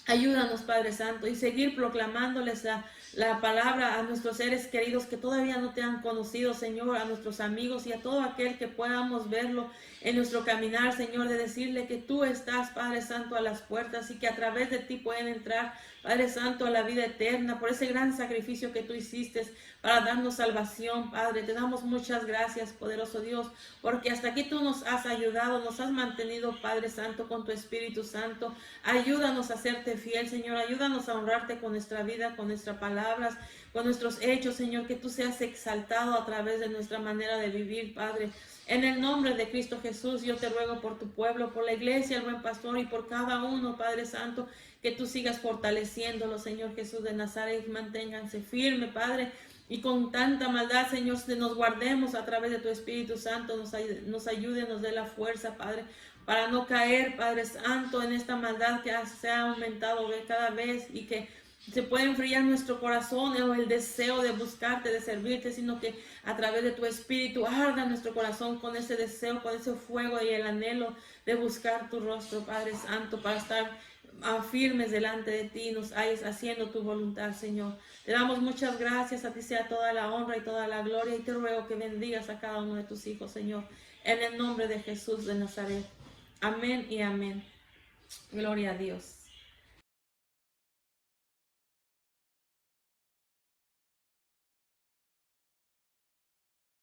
[SPEAKER 1] Ayúdanos, Padre Santo, y seguir proclamándoles la palabra a nuestros seres queridos que todavía no te han conocido, Señor, a nuestros amigos y a todo aquel que podamos verlo en nuestro caminar, Señor, de decirle que tú estás, Padre Santo, a las puertas y que a través de ti pueden entrar, Padre Santo, a la vida eterna, por ese gran sacrificio que tú hiciste para darnos salvación, Padre. Te damos muchas gracias, poderoso Dios, porque hasta aquí tú nos has ayudado, nos has mantenido, Padre Santo, con tu Espíritu Santo. Ayúdanos a serte fiel, Señor. Ayúdanos a honrarte con nuestra vida, con nuestras palabras, con nuestros hechos, Señor. Que tú seas exaltado a través de nuestra manera de vivir, Padre. En el nombre de Cristo Jesús, yo te ruego por tu pueblo, por la iglesia, el buen pastor y por cada uno, Padre Santo, que tú sigas fortaleciéndolo, Señor Jesús de Nazaret. Manténganse firme, Padre. Y con tanta maldad, Señor, nos guardemos a través de tu Espíritu Santo, nos ayude, nos dé la fuerza, Padre, para no caer, Padre Santo, en esta maldad que se ha aumentado cada vez y que se puede enfriar nuestro corazón o el deseo de buscarte, de servirte, sino que a través de tu Espíritu arda nuestro corazón con ese deseo, con ese fuego y el anhelo de buscar tu rostro, Padre Santo, para estar firmes delante de ti, nos hayas haciendo tu voluntad, Señor. Te damos muchas gracias, a ti sea toda la honra y toda la gloria, y te ruego que bendigas a cada uno de tus hijos, Señor, en el nombre de Jesús de Nazaret. Amén y amén. Gloria a Dios.